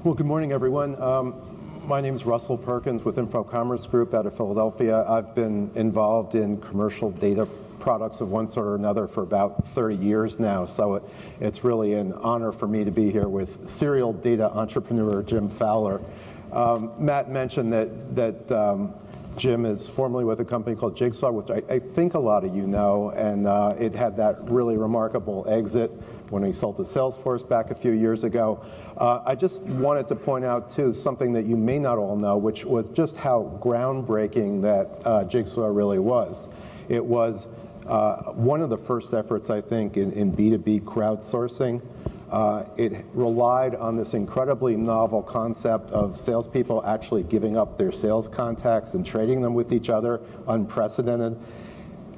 Well, good morning, everyone. My name is Russell Perkins with InfoCommerce Group out of Philadelphia. I've been involved in commercial data products of one sort or another for about 30 years now, so it's really an honor for me to be here with serial data entrepreneur Jim Fowler. Matt mentioned that Jim is formerly with a company called Jigsaw, which I think a lot of you know, and it had that really remarkable exit when we sold to Salesforce back a few years ago. I just wanted to point out, too, something that you may not all know, which was just how groundbreaking that Jigsaw really was. It was one of the first efforts, I think, in B2B crowdsourcing. It relied on this incredibly novel concept of salespeople actually giving up their sales contacts and trading them with each other, unprecedented.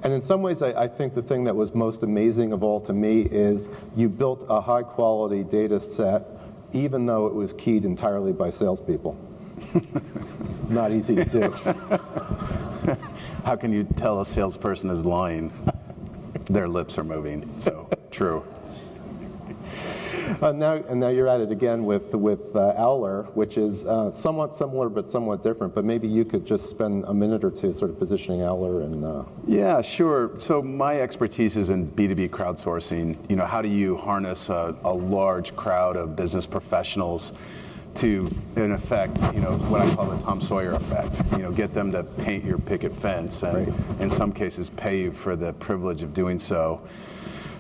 And in some ways, I think the thing that was most amazing of all to me is you built a high-quality data set, even though it was keyed entirely by salespeople. Not easy to do. How can you tell a salesperson is lying? Their lips are moving, so true. Now you're at it again with Fowler, which is somewhat similar but somewhat different. But maybe you could just spend a minute or two sort of positioning Fowler and. Yeah, sure. So my expertise is in B2B crowdsourcing. You know, how do you harness a large crowd of business professionals to, in effect, you know, what I call the Tom Sawyer effect. You know, get them to paint your picket fence, and in some cases pay you for the privilege of doing so.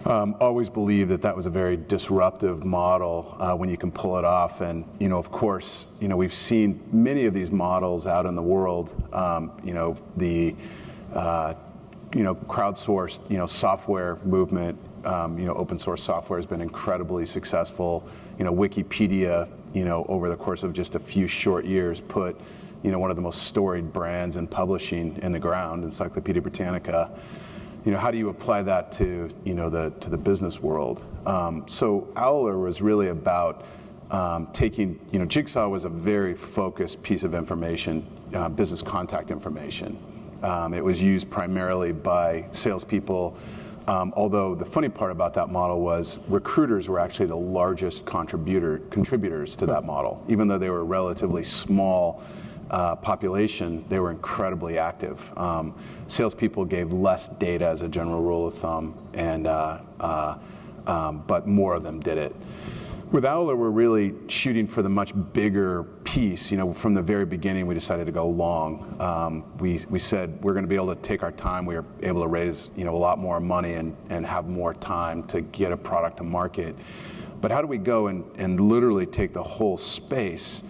Always believed that was a very disruptive model when you can pull it off. And, you know, of course, you know, we've seen many of these models out in the world. You know, the, crowdsourced, software movement, open source software has been incredibly successful. You know, Wikipedia, over the course of just a few short years put, one of the most storied brands in publishing in the ground, Encyclopedia Britannica. How do you apply that to, to the business world? So Fowler was really about taking, Jigsaw was a very focused piece of information, business contact information. It was used primarily by salespeople, although the funny part about that model was recruiters were actually the largest contributors to that model. Even though they were a relatively small population, they were incredibly active. Salespeople gave less data as a general rule of thumb, and but more of them did it. With Fowler, we're really shooting for the much bigger piece. From the very beginning, we decided to go long. We said we're going to be able to take our time. We were able to raise a lot more money and have more time to get a product to market. But how do we go and literally take the whole space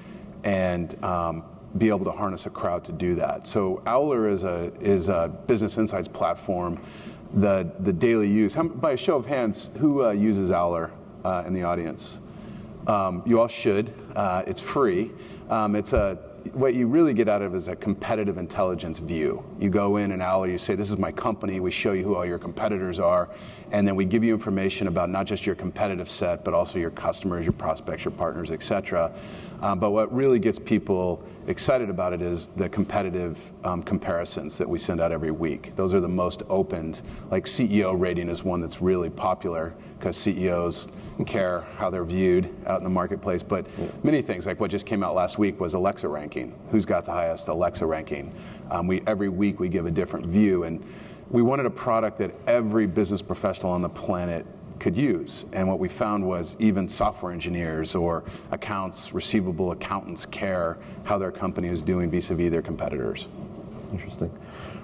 and be able to harness a crowd to do that? So Fowler is a business insights platform. The daily use. By a show of hands, who uses Fowler in the audience? You all should. It's free. What you really get out of it is a competitive intelligence view. You go in and Fowler, you say, this is my company. We show you who all your competitors are, and then we give you information about not just your competitive set, but also your customers, your prospects, your partners, et cetera. But what really gets people excited about it is the competitive comparisons that we send out every week. Those are the most opened. Like CEO rating is one that's really popular because CEOs care how they're viewed out in the marketplace. But many things, like what just came out last week was Alexa ranking. Who's got the highest Alexa ranking? Every week we give a different view, and we wanted a product that every business professional on the planet could use. And what we found was even software engineers or accounts receivable accountants care how their company is doing vis-a-vis their competitors. Interesting.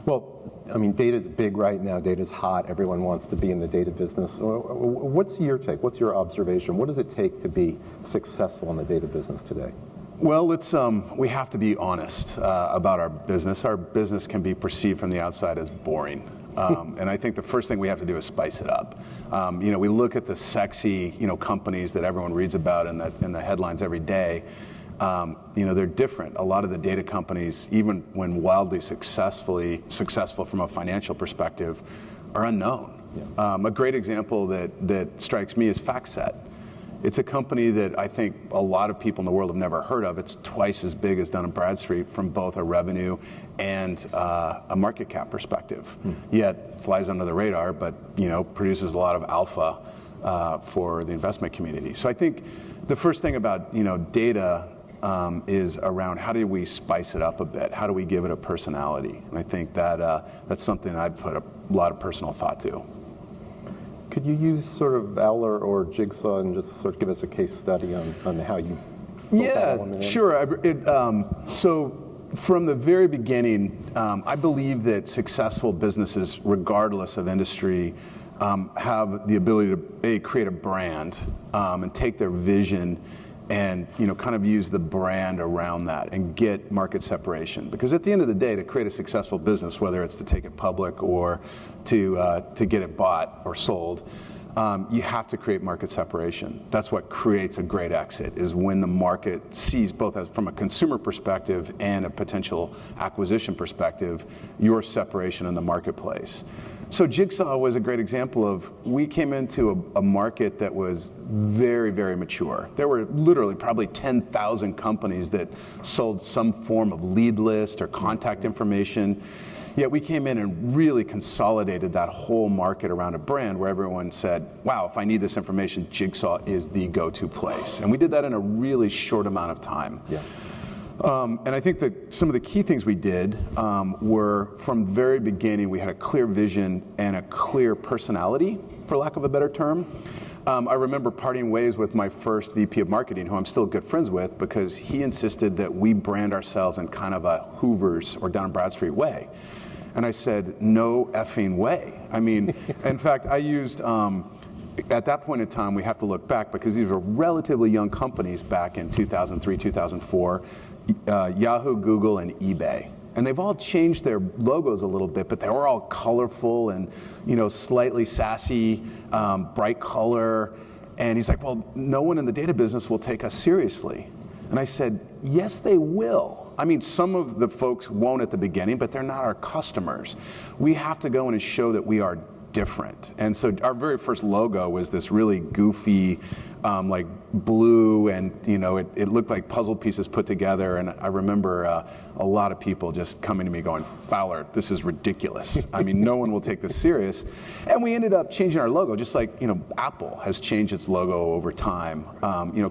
Well, I mean, data's big right now. Data's hot. Everyone wants to be in the data business. What's your take? What's your observation? What does it take to be successful in the data business today? Well, we have to be honest about our business. Our business can be perceived from the outside as boring. And I think the first thing we have to do is spice it up. We look at the sexy, companies that everyone reads about in the headlines every day. They're different. A lot of the data companies, even when wildly successful from a financial perspective, are unknown. Yeah. A great example that strikes me is FactSet. It's a company that I think a lot of people in the world have never heard of. It's twice as big as Dun & Bradstreet from both a revenue and a market cap perspective. Yet flies under the radar, but produces a lot of alpha for the investment community. So I think the first thing about data is around how do we spice it up a bit? How do we give it a personality? And I think that that's something I've put a lot of personal thought to. Could you use sort of Fowler or Jigsaw and just sort of give us a case study on how you built that element in? Sure. So from the very beginning, I believe that successful businesses, regardless of industry, have the ability to create a brand and take their vision and kind of use the brand around that and get market separation. Because at the end of the day, to create a successful business, whether it's to take it public or to get it bought or sold, you have to create market separation. That's what creates a great exit, is when the market sees, both as from a consumer perspective and a potential acquisition perspective, your separation in the marketplace. So Jigsaw was a great example of, we came into a market that was very, very mature. There were literally probably 10,000 companies that sold some form of lead list or contact information. Yet we came in and really consolidated that whole market around a brand where everyone said, wow, if I need this information, Jigsaw is the go-to place. And we did that in a really short amount of time. Yeah. And I think that some of the key things we did were, from the very beginning, we had a clear vision and a clear personality, for lack of a better term. I remember parting ways with my first VP of marketing, who I'm still good friends with, because he insisted that we brand ourselves in kind of a Hoover's or Dun & Bradstreet way. And I said, no effing way. I mean, in fact, I used, at that point in time, we have to look back because these were relatively young companies back in 2003, 2004, Yahoo, Google, and eBay. And they've all changed their logos a little bit, but they were all colorful and slightly sassy, bright color. And he's like, well, no one in the data business will take us seriously. And I said, yes, they will. I mean, some of the folks won't at the beginning, but they're not our customers. We have to go in and show that we are different. And so our very first logo was this really goofy, like blue, and it looked like puzzle pieces put together. And I remember a lot of people just coming to me going, Fowler, this is ridiculous. I mean, no one will take this serious. And we ended up changing our logo, just like Apple has changed its logo over time.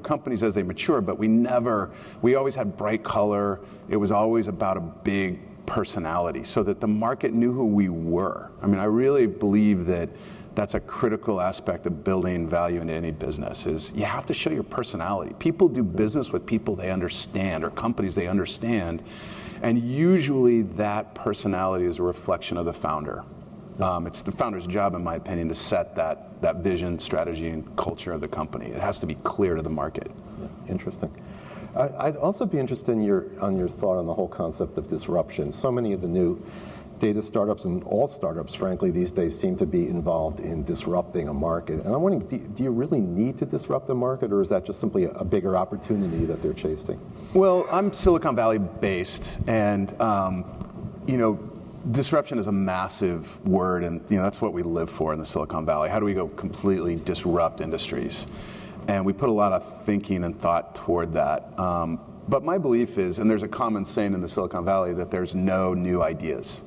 Companies as they mature, but we always had bright color. It was always about a big personality, so that the market knew who we were. I mean, I really believe that that's a critical aspect of building value into any business, is you have to show your personality. People do business with people they understand, or companies they understand, and usually that personality is a reflection of the founder. It's the founder's job, in my opinion, to set that vision, strategy, and culture of the company. It has to be clear to the market. Yeah, interesting. I'd also be interested in your thought on the whole concept of disruption. So many of the new data startups, and all startups, frankly, these days seem to be involved in disrupting a market. And I'm wondering, do you really need to disrupt a market, or is that just simply a bigger opportunity that they're chasing? Well, I'm Silicon Valley based, and disruption is a massive word, and that's what we live for in the Silicon Valley. How do we go completely disrupt industries? And we put a lot of thinking and thought toward that. But my belief is, and there's a common saying in the Silicon Valley, that there's no new ideas.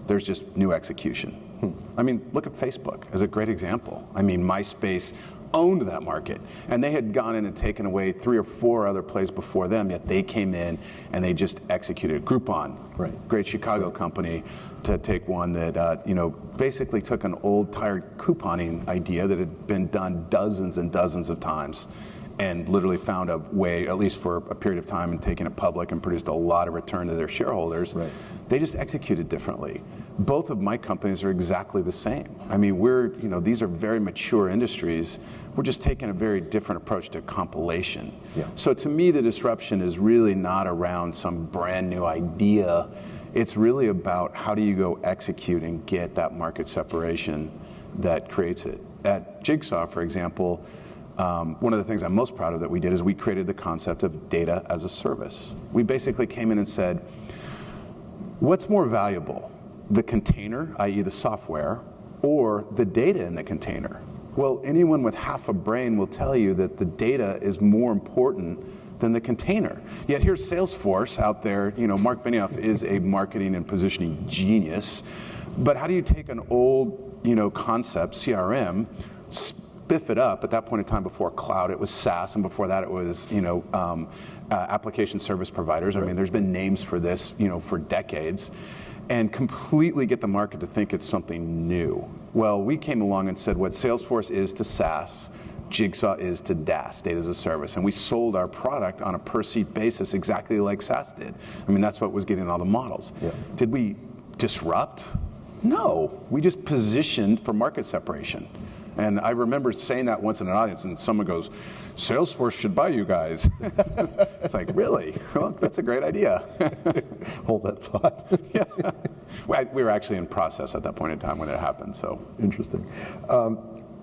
There's just new execution. I mean, look at Facebook as a great example. I mean, MySpace owned that market, and they had gone in and taken away 3 or 4 other plays before them, yet they came in and they just executed. Groupon, right. Great Chicago company, to take one that basically took an old tired couponing idea that had been done dozens and dozens of times, and literally found a way, at least for a period of time, and taking it public and produced a lot of return to their shareholders. Right. They just executed differently. Both of my companies are exactly the same. I mean, these are very mature industries. We're just taking a very different approach to compilation. Yeah. So to me, the disruption is really not around some brand new idea. It's really about how do you go execute and get that market separation that creates it. At Jigsaw, for example, one of the things I'm most proud of that we did is we created the concept of data as a service. We basically came in and said, what's more valuable, the container, i.e. the software, or the data in the container? Well, anyone with half a brain will tell you that the data is more important than the container. Yet here's Salesforce out there. Mark Benioff is a marketing and positioning genius. But how do you take an old concept, CRM, spiff it up. At that point in time, before cloud, it was SaaS, and before that, it was application service providers. I mean, there's been names for this, for decades, and completely get the market to think it's something new. Well, we came along and said what Salesforce is to SaaS, Jigsaw is to DaaS, data as a service, and we sold our product on a per-seat basis exactly like SaaS did. I mean, that's what was getting all the models. Yeah. Did we disrupt? No, we just positioned for market separation. And I remember saying that once in an audience, and someone goes, Salesforce should buy you guys. It's like, really? Well, that's a great idea. Hold that thought. Yeah. We were actually in process at that point in time when it happened, so. Interesting.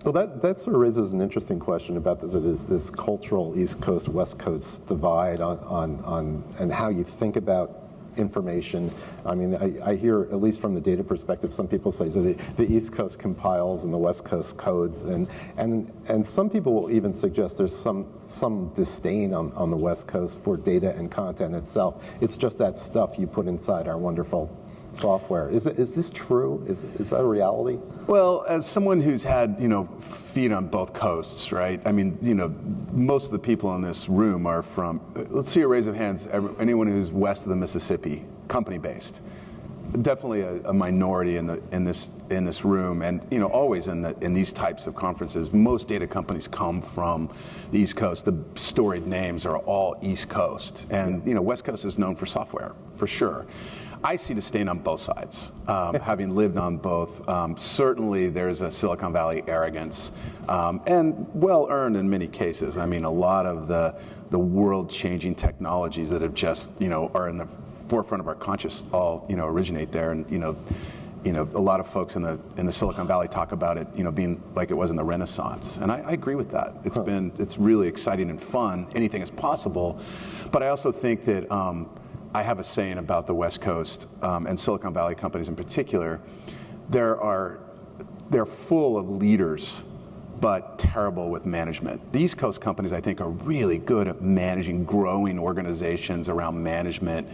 Well, that sort of raises an interesting question about this cultural East Coast, West Coast divide on and how you think about information. I mean, I hear, at least from the data perspective, some people say so the East Coast compiles and the West Coast codes, and some people will even suggest there's some disdain on the West Coast for data and content itself. It's just that stuff you put inside our wonderful software. Is this true? Is that a reality? Well, as someone who's had feet on both coasts, right? I mean, most of the people in this room are from. Let's see a raise of hands. Anyone who's west of the Mississippi, company based. Definitely a minority in this room, and always in these types of conferences. Most data companies come from the East Coast. The storied names are all East Coast, and West Coast is known for software for sure. I see disdain on both sides, having lived on both. Certainly there's a Silicon Valley arrogance, and well-earned in many cases. I mean, a lot of the world-changing technologies that have just, are in the forefront of our conscious all, originate there. And, a lot of folks in the Silicon Valley talk about it, being like it was in the Renaissance. And I agree with that. It's really exciting and fun. Anything is possible. But I also think that, I have a saying about the West Coast and Silicon Valley companies in particular. They're full of leaders, but terrible with management. The East Coast companies, I think, are really good at managing growing organizations around management,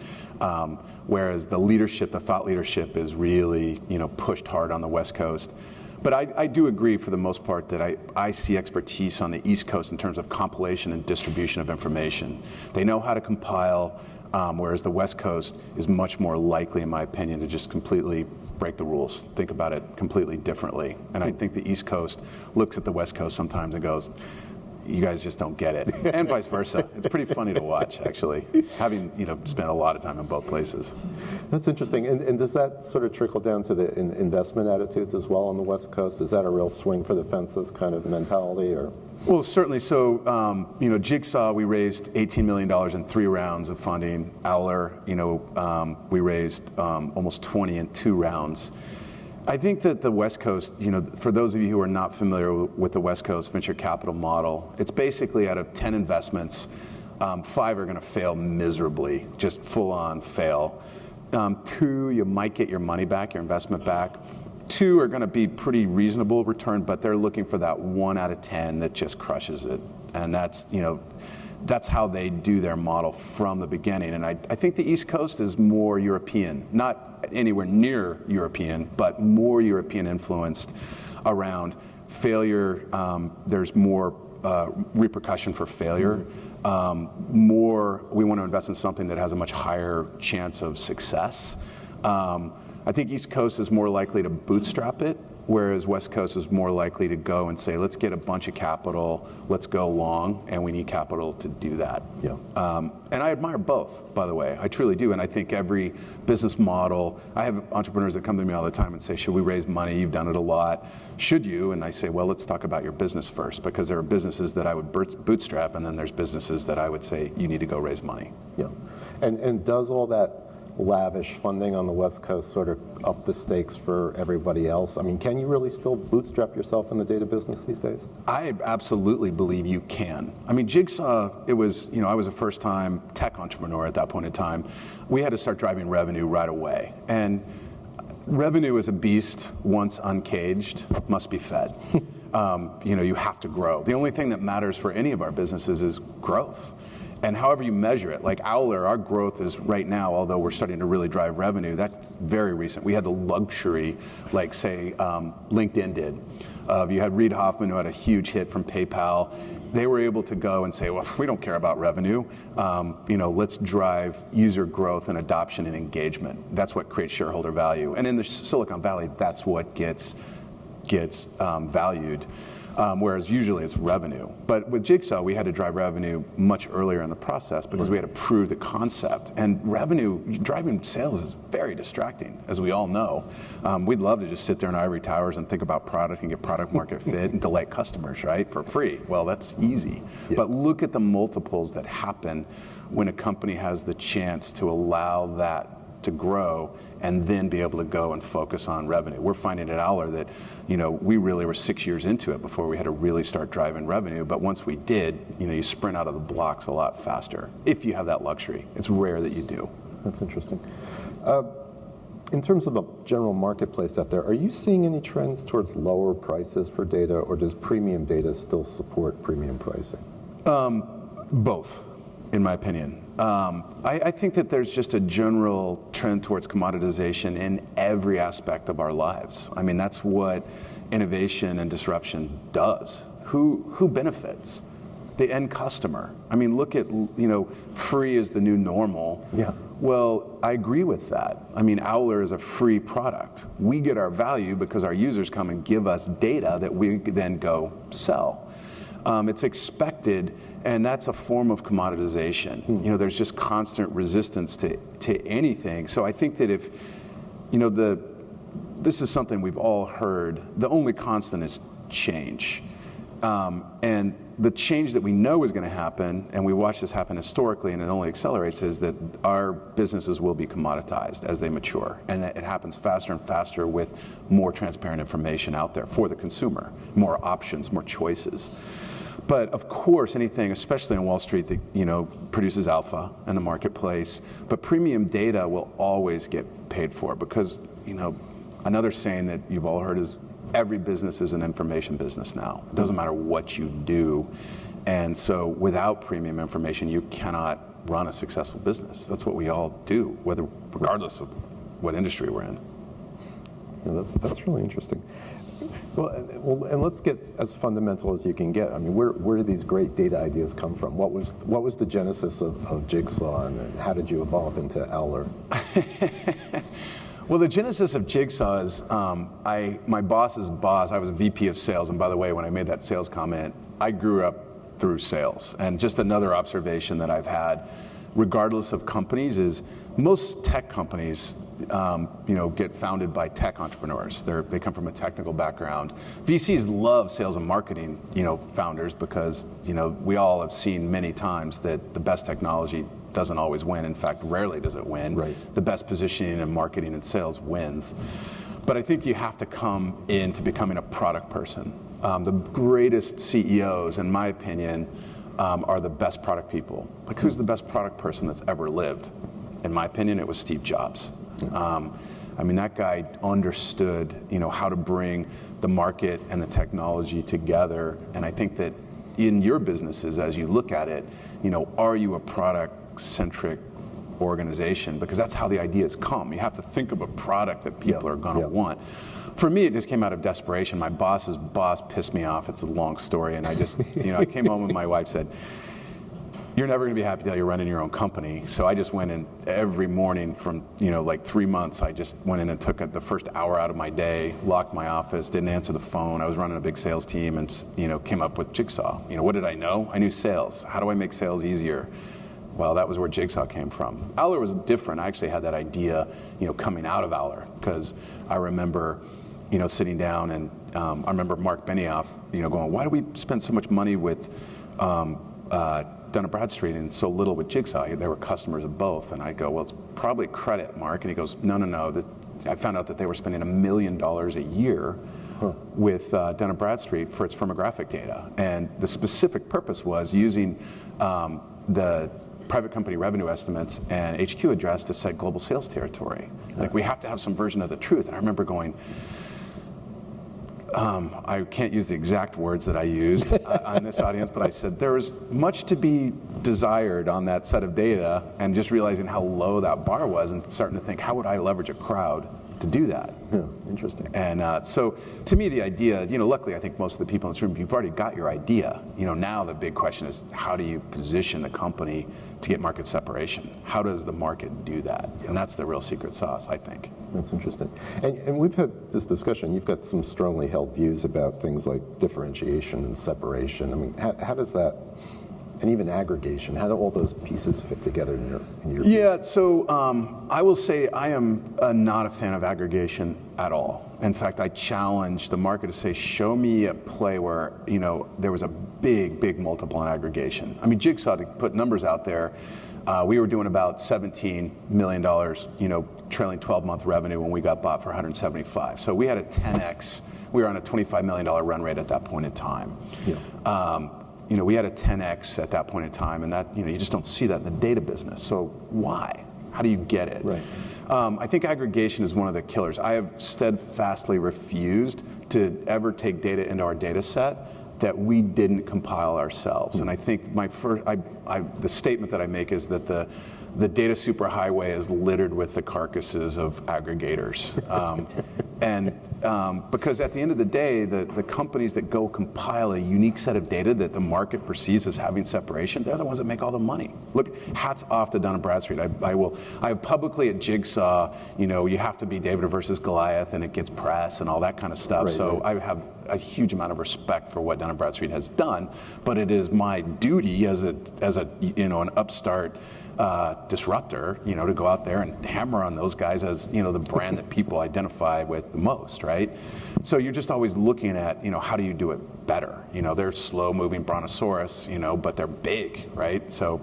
whereas the leadership, the thought leadership, is really pushed hard on the West Coast. But I do agree for the most part that I see expertise on the East Coast in terms of compilation and distribution of information. They know how to compile, whereas the West Coast is much more likely, in my opinion, to just completely break the rules, think about it completely differently. And I think the East Coast looks at the West Coast sometimes and goes, you guys just don't get it, and vice versa. It's pretty funny to watch, actually, having spent a lot of time in both places. That's interesting. And does that sort of trickle down to the investment attitudes as well on the West Coast? Is that a real swing for the fences kind of mentality, or? Well, certainly. So, Jigsaw, we raised $18 million in 3 rounds of funding. Fowler, we raised almost 20 in 2 rounds. I think that the West Coast, for those of you who are not familiar with the West Coast venture capital model, it's basically out of 10 investments, 5 are going to fail miserably, just full on fail. 2, you might get your money back, your investment back. 2 are going to be pretty reasonable return, but they're looking for that 1 out of 10 that just crushes it. And that's how they do their model from the beginning. And I think the East Coast is more European, not anywhere near European, but more European influenced around failure. There's more repercussion for failure. More, we want to invest in something that has a much higher chance of success. I think East Coast is more likely to bootstrap it, whereas West Coast is more likely to go and say, let's get a bunch of capital, let's go long, and we need capital to do that. Yeah. And I admire both, by the way. I truly do. And I think every business model, I have entrepreneurs that come to me all the time and say, should we raise money? You've done it a lot. Should you? And I say, well, let's talk about your business first, because there are businesses that I would bootstrap, and then there's businesses that I would say, you need to go raise money. Yeah. And does all that lavish funding on the West Coast sort of up the stakes for everybody else? I mean, can you really still bootstrap yourself in the data business these days? I absolutely believe you can. I mean, Jigsaw, it was, I was a first-time tech entrepreneur at that point in time. We had to start driving revenue right away. And revenue is a beast once uncaged, must be fed. You have to grow. The only thing that matters for any of our businesses is growth. And however you measure it, like Fowler, our growth is right now, although we're starting to really drive revenue, that's very recent. We had the luxury, like say LinkedIn did, You had Reid Hoffman, who had a huge hit from PayPal. They were able to go and say, well, we don't care about revenue. Let's drive user growth and adoption and engagement. That's what creates shareholder value. And in the Silicon Valley, that's what gets valued. Whereas usually it's revenue. But with Jigsaw, we had to drive revenue much earlier in the process because we had to prove the concept. And revenue, driving sales is very distracting, as we all know. We'd love to just sit there in ivory towers and think about product and get product market fit and delight customers, right, for free. Well, that's easy. Yeah. But look at the multiples that happen when a company has the chance to allow that to grow and then be able to go and focus on revenue. We're finding at Fowler that, we really were 6 years into it before we had to really start driving revenue. But once we did, you sprint out of the blocks a lot faster if you have that luxury. It's rare that you do. That's interesting. In terms of the general marketplace out there, are you seeing any trends towards lower prices for data, or does premium data still support premium pricing? Both, in my opinion. I think that there's just a general trend towards commoditization in every aspect of our lives. I mean, that's what innovation and disruption does. Who benefits? The end customer. I mean, look at, free is the new normal. Yeah. Well, I agree with that. I mean, Fowler is a free product. We get our value because our users come and give us data that we then go sell. It's expected, and that's a form of commoditization. There's just constant resistance to anything. So I think that if, this is something we've all heard, the only constant is change. And the change that we know is going to happen, and we watch this happen historically, and it only accelerates, is that our businesses will be commoditized as they mature. And that it happens faster and faster with more transparent information out there for the consumer, more options, more choices. But of course, anything, especially on Wall Street, that produces alpha in the marketplace, but premium data will always get paid for because, another saying that you've all heard is every business is an information business now. It doesn't matter what you do. And so without premium information, you cannot run a successful business. That's what we all do, regardless of what industry we're in. Yeah, that's really interesting. Well, and let's get as fundamental as you can get. I mean, where do these great data ideas come from? What was the genesis of Jigsaw, and how did you evolve into Fowler? Well, the genesis of Jigsaw is my boss's boss. I was a VP of sales, and by the way, when I made that sales comment, I grew up through sales. And just another observation that I've had, regardless of companies, is most tech companies, get founded by tech entrepreneurs. They come from a technical background. VCs love sales and marketing, founders, because we all have seen many times that the best technology doesn't always win. In fact, rarely does it win. Right. The best positioning in marketing and sales wins. But I think you have to come into becoming a product person. The greatest CEOs, in my opinion, are the best product people. Like, who's the best product person that's ever lived? In my opinion, it was Steve Jobs. That guy understood, how to bring the market and the technology together. And I think that in your businesses, as you look at it, are you a product-centric organization? Because that's how the ideas come. You have to think of a product that people are going to want. For me, it just came out of desperation. My boss's boss pissed me off. It's a long story. And I just, I came home and my wife said, "You're never going to be happy till you're running your own company." So I just went in every morning from, 3 months. I just went in and took the first hour out of my day, locked my office, didn't answer the phone. I was running a big sales team and, came up with Jigsaw. What did I know? I knew sales. How do I make sales easier? Well, that was where Jigsaw came from. Fowler was different. I actually had that idea, coming out of Fowler, because I remember, sitting down and I remember Mark Benioff, going, "Why do we spend so much money with Dun & Bradstreet and so little with Jigsaw?" They were customers of both. And I go, "Well, it's probably credit, Mark." And he goes, No. I found out that they were spending $1 million a year with Dun & Bradstreet for its firmographic data. And the specific purpose was using the private company revenue estimates and HQ address to set global sales territory. Like, we have to have some version of the truth. And I remember going, I can't use the exact words that I used on this audience, but I said there was much to be desired on that set of data, and just realizing how low that bar was and starting to think, how would I leverage a crowd to do that. Yeah, interesting. And so to me, the idea, luckily I think most of the people in this room, you've already got your idea. Now the big question is, how do you position the company to get market separation? How does the market do that? And that's the real secret sauce, I think. That's interesting. And we've had this discussion. You've got some strongly held views about things like differentiation and separation. I mean, how does that, and even aggregation, how do all those pieces fit together in your view? Yeah, so I will say I am not a fan of aggregation at all. In fact, I challenge the market to say, show me a play where there was a big multiple in aggregation. I mean, Jigsaw, to put numbers out there, we were doing about $17 million, trailing 12-month revenue when we got bought for 175. So we had a 10x. We were on a $25 million run rate at that point in time. Yeah. We had a 10x at that point in time, and that you just don't see that in the data business. So why? How do you get it? Right. I think aggregation is one of the killers. I have steadfastly refused to ever take data into our data set that we didn't compile ourselves. And I think the statement that I make is that the data superhighway is littered with the carcasses of aggregators. Because at the end of the day, the companies that go compile a unique set of data that the market perceives as having separation, they're the ones that make all the money. Look, hats off to Dun & Bradstreet. I have publicly at Jigsaw, you have to be David versus Goliath, and it gets press and all that kind of stuff. Right, so right. I have a huge amount of respect for what Dun & Bradstreet has done, but it is my duty as an upstart disruptor, to go out there and hammer on those guys as, the brand that people identify with the most, right? So you're just always looking at, how do you do it better? They're slow-moving brontosaurus, but they're big, right? So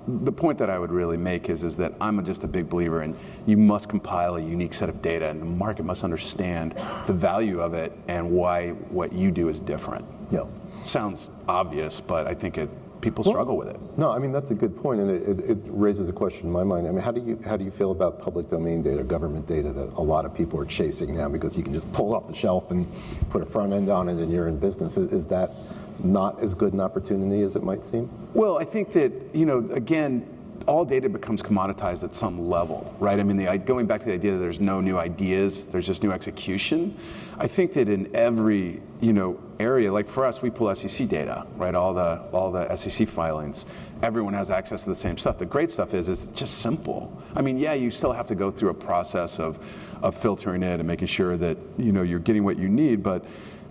the point that I would really make is that I'm just a big believer in you must compile a unique set of data, and the market must understand the value of it and why what you do is different. Yeah. Sounds obvious, but I think people struggle with it. No, I mean, that's a good point, and it raises a question in my mind. I mean, how do you feel about public domain data, government data that a lot of people are chasing now because you can just pull it off the shelf and put a front end on it and you're in business? Is that not as good an opportunity as it might seem? Well, I think that, again, all data becomes commoditized at some level, right? I mean, going back to the idea that there's no new ideas, there's just new execution. I think that in every, area, like for us, we pull SEC data, right? All the SEC filings. Everyone has access to the same stuff. The great stuff is it's just simple. I mean, yeah, you still have to go through a process of filtering it and making sure that, you're getting what you need, but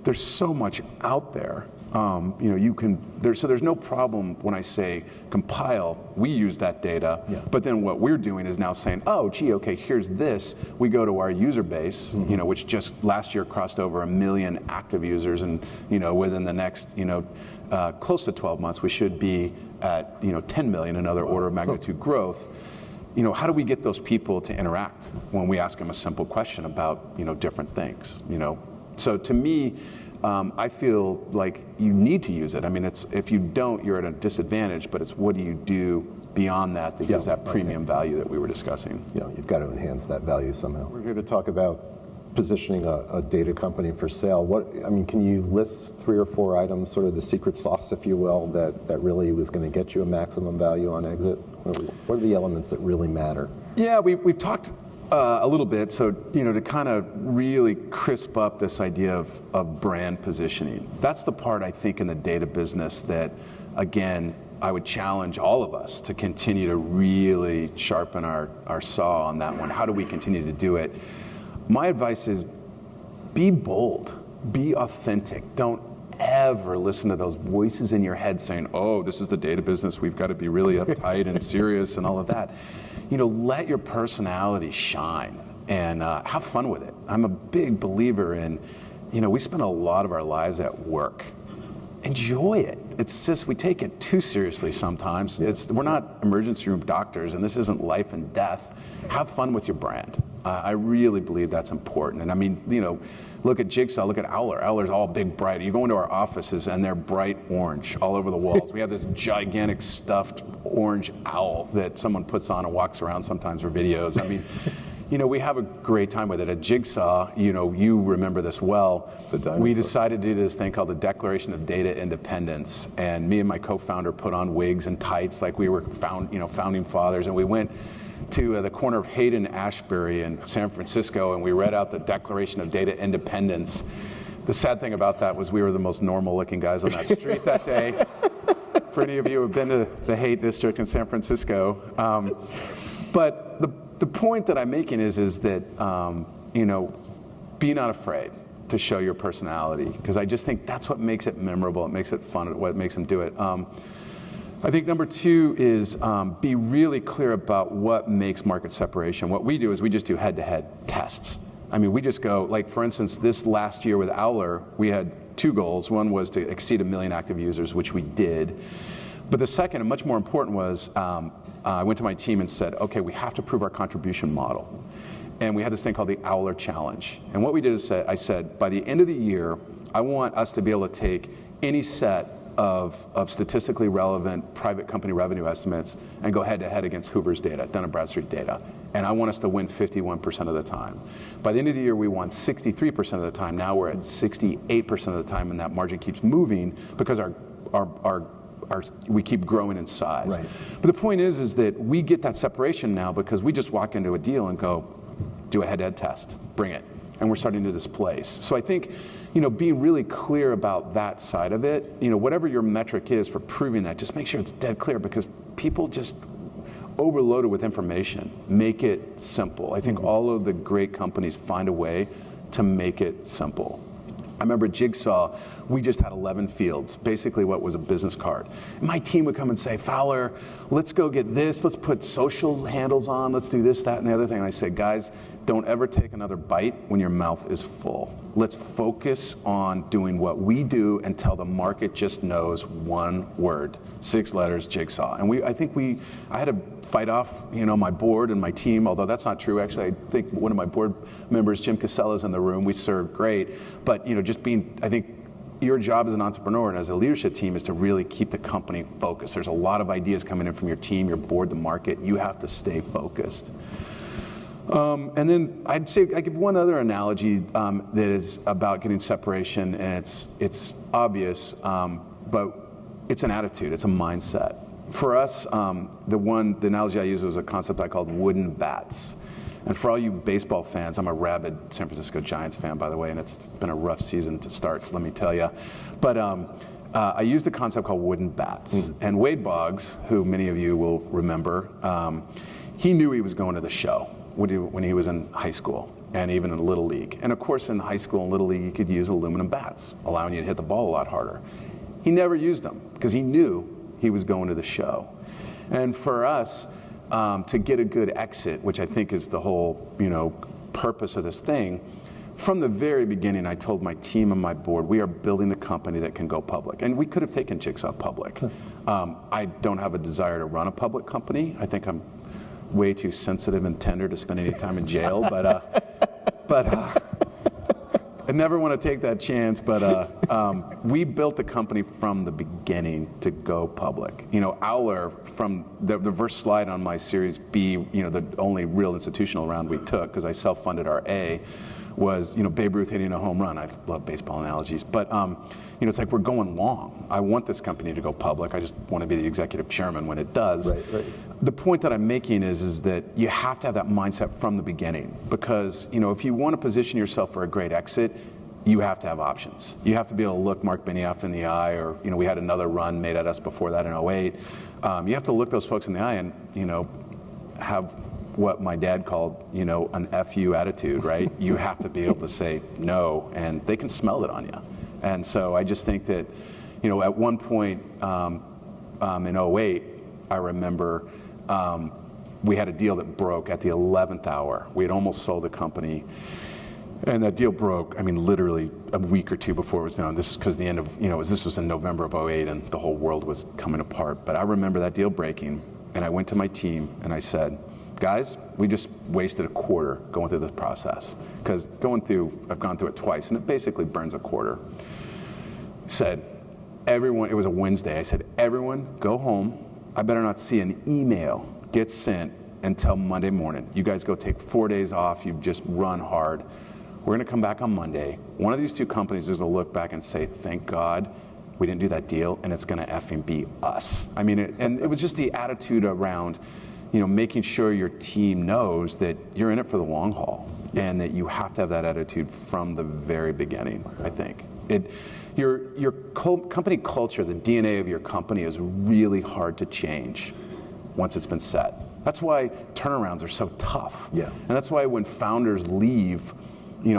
there's so much out there. There's no problem when I say compile, we use that data, yeah. But then what we're doing is now saying, oh, gee, okay, here's this. We go to our user base, which just last year crossed over 1 million active users, and, within the next, close to 12 months, we should be at, 10 million, another order of magnitude growth. How do we get those people to interact when we ask them a simple question about, different things, So to me, I feel like you need to use it. I mean, if you don't, you're at a disadvantage, but it's what do you do beyond that gives that premium value that we were discussing. You've got to enhance that value somehow. We're here to talk about positioning a data company for sale. Can you list 3 or 4 items, sort of the secret sauce, if you will, that really was going to get you a maximum value on exit? What are the elements that really matter? Yeah, we've talked a little bit, so to kind of really crisp up this idea of brand positioning. That's the part I think in the data business that, again, I would challenge all of us to continue to really sharpen our saw on that one. How do we continue to do it? My advice is be bold, be authentic. Don't ever listen to those voices in your head saying, oh, this is the data business, we've got to be really uptight and serious and all of that. Let your personality shine and have fun with it. I'm a big believer in, we spend a lot of our lives at work. Enjoy it. It's just, we take it too seriously sometimes. We're not emergency room doctors, and this isn't life and death. Have fun with your brand. I really believe that's important. And I mean, look at Jigsaw, look at Owler. Owler's all big, bright. You go into our offices and they're bright orange all over the walls. We have this gigantic stuffed orange owl that someone puts on and walks around sometimes for videos. I mean, we have a great time with it. At Jigsaw, you remember this well. We decided to do this thing called the Declaration of Data Independence, and me and my co-founder put on wigs and tights like we were founding fathers, and we went to the corner of Hayden and Ashbury in San Francisco, and we read out the Declaration of Data Independence. The sad thing about that was we were the most normal-looking guys on that street that day. For any of you who have been to the Haight District in San Francisco, but the point that I'm making is that be not afraid to show your personality, because I just think that's what makes it memorable. It makes it fun. What makes them do it. I think number 2 is be really clear about what makes market separation. What we do is we just do head-to-head tests. I mean, we just go, like for instance, this last year with Fowler, we had 2 goals. One was to exceed 1 million active users, which we did. But the second, and much more important, was I went to my team and said, okay, we have to prove our contribution model. And we had this thing called the Fowler Challenge. And what we did is I said, by the end of the year, I want us to be able to take any set of statistically relevant private company revenue estimates and go head-to-head against Hoover's data, Dun & Bradstreet data. And I want us to win 51% of the time. By the end of the year, we won 63% of the time. Now we're at 68% of the time, and that margin keeps moving because we keep growing in size. Right. But the point is that we get that separation now because we just walk into a deal and go, do a head-to-head test, bring it. And we're starting to displace. So I think, being really clear about that side of it, whatever your metric is for proving that, just make sure it's dead clear, because people just overloaded with information. Make it simple. I think all of the great companies find a way to make it simple. I remember at Jigsaw, we just had 11 fields, basically what was a business card. My team would come and say, Fowler, let's go get this, let's put social handles on, let's do this, that, and the other thing. And I say, guys, don't ever take another bite when your mouth is full. Let's focus on doing what we do until the market just knows one word, 6 letters, Jigsaw. And I had to fight off, my board and my team, although that's not true. Actually, I think one of my board members, Jim Casella's in the room. We serve great. But, I think your job as an entrepreneur and as a leadership team is to really keep the company focused. There's a lot of ideas coming in from your team, your board, the market. You have to stay focused. And then I give one other analogy that is about getting separation, and it's obvious, but it's an attitude, it's a mindset. For us, the analogy I used was a concept I called wooden bats. And for all you baseball fans, I'm a rabid San Francisco Giants fan, by the way, and it's been a rough season to start, let me tell you. But I used a concept called wooden bats. And Wade Boggs, who many of you will remember, he knew he was going to the show when he was in high school and even in Little League. And of course, in high school and Little League, you could use aluminum bats, allowing you to hit the ball a lot harder. He never used them because he knew he was going to the show. And for us, to get a good exit, which I think is the whole, purpose of this thing, from the very beginning, I told my team and my board, we are building a company that can go public. And we could have taken Jigsaw public. I don't have a desire to run a public company. I think I'm way too sensitive and tender to spend any time in jail, but I never want to take that chance, but we built the company from the beginning to go public. Fowler, from the first slide on my Series B, the only real institutional round we took, because I self-funded our A, was Babe Ruth hitting a home run. I love baseball analogies, but it's like we're going long. I want this company to go public. I just want to be the executive chairman when it does. Right. The point that I'm making is that you have to have that mindset from the beginning, because if you want to position yourself for a great exit, you have to have options. You have to be able to look Mark Benioff in the eye, or we had another run made at us before that in 2008. You have to look those folks in the eye and have what my dad called an FU attitude, right? You have to be able to say no, and they can smell it on you. And so I just think that at one point in 2008, I remember we had a deal that broke at the 11th hour. We had almost sold the company. And that deal broke, literally a week or two before it was done. This is because the end of, this was in November of 2008 and the whole world was coming apart. But I remember that deal breaking, and I went to my team and I said, guys, we just wasted a quarter going through this process. Because I've gone through it twice, and it basically burns a quarter. Said, everyone, it was a Wednesday, I said, everyone go home. I better not see an email get sent until Monday morning. You guys go take 4 days off. You just run hard. We're going to come back on Monday. One of these two companies is going to look back and say, thank God we didn't do that deal, and it's going to effing be us. I mean, and it was just the attitude around, making sure your team knows that you're in it for the long haul, and that you have to have that attitude from the very beginning, I think. Your company culture, the DNA of your company is really hard to change once it's been set. That's why turnarounds are so tough. Yeah. And that's why when founders leave,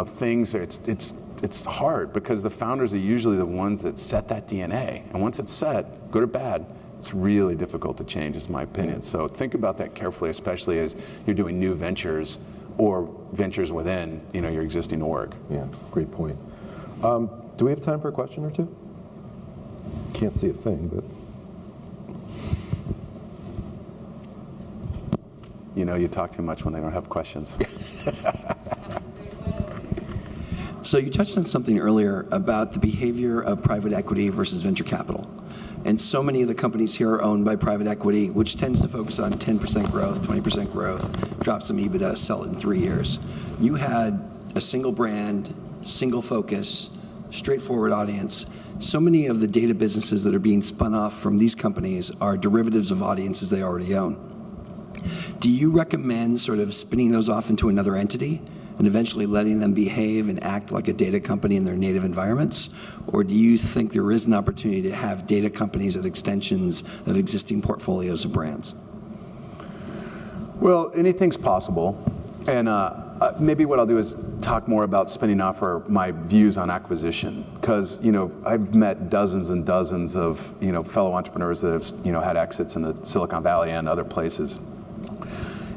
things, it's hard, because the founders are usually the ones that set that DNA. And once it's set, good or bad, it's really difficult to change, is my opinion. Yeah. So think about that carefully, especially as you're doing new ventures or ventures within your existing org. Yeah, great point. Do we have time for a question or two? Can't see a thing, but. You talk too much when they don't have questions. So you touched on something earlier about the behavior of private equity versus venture capital. And so many of the companies here are owned by private equity, which tends to focus on 10% growth, 20% growth, drop some EBITDA, sell it in 3 years. You had a single brand, single focus, straightforward audience. So many of the data businesses that are being spun off from these companies are derivatives of audiences they already own. Do you recommend sort of spinning those off into another entity and eventually letting them behave and act like a data company in their native environments? Or do you think there is an opportunity to have data companies as extensions of existing portfolios of brands? Well, anything's possible. And maybe what I'll do is talk more about spinning off or my views on acquisition. Because, I've met dozens and dozens of, fellow entrepreneurs that have, had exits in the Silicon Valley and other places.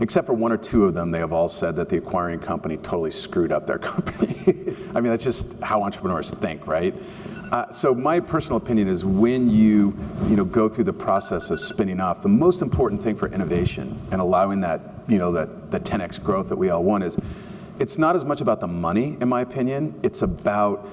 Except for one or two of them, they have all said that the acquiring company totally screwed up their company. I mean, that's just how entrepreneurs think, right? So my personal opinion is when you go through the process of spinning off, the most important thing for innovation and allowing that, that 10x growth that we all want is, it's not as much about the money, in my opinion. It's about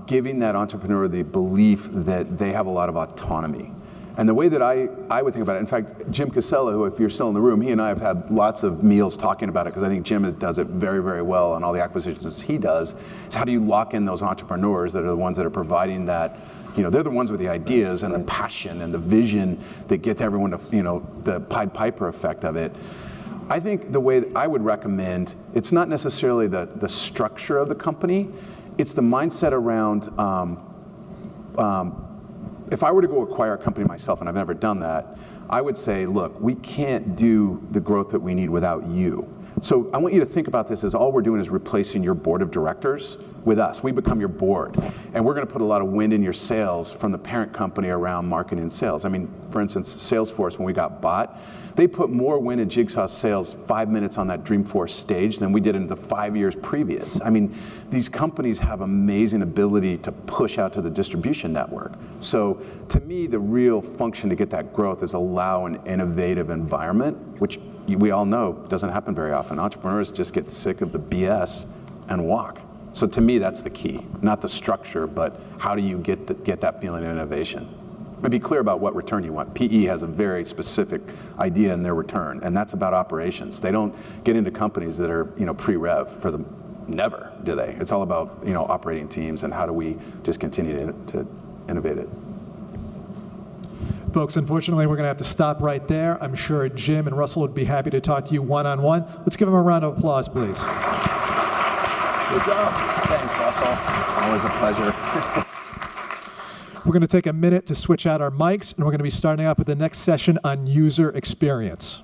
giving that entrepreneur the belief that they have a lot of autonomy. And the way that I would think about it, in fact, Jim Casella, who, if you're still in the room, he and I have had lots of meals talking about it, because I think Jim does it very, very well on all the acquisitions he does, is how do you lock in those entrepreneurs that are the ones that are providing that, they're the ones with the ideas and the passion and the vision that get everyone to, the Pied Piper effect of it. I think the way I would recommend, it's not necessarily the structure of the company, it's the mindset around, if I were to go acquire a company myself, and I've never done that, I would say, look, we can't do the growth that we need without you. So I want you to think about this as all we're doing is replacing your board of directors with us. We become your board. And we're going to put a lot of wind in your sails from the parent company around marketing and sales. I mean, for instance, Salesforce, when we got bought, they put more wind in Jigsaw sales 5 minutes on that Dreamforce stage than we did in the 5 years previous. I mean, these companies have amazing ability to push out to the distribution network. So to me, the real function to get that growth is allow an innovative environment, which we all know doesn't happen very often. Entrepreneurs just get sick of the BS and walk. So to me, that's the key, not the structure, but how do you get that feeling of innovation? And be clear about what return you want. PE has a very specific idea in their return, and that's about operations. They don't get into companies that are pre-rev for them. Never do they. It's all about operating teams and how do we just continue to innovate it. Folks, unfortunately, we're going to have to stop right there. I'm sure Jim and Russell would be happy to talk to you one-on-one. Let's give them a round of applause, please. Good job. Thanks, Russell. Always a pleasure. We're going to take a minute to switch out our mics, and we're going to be starting up with the next session on user experience.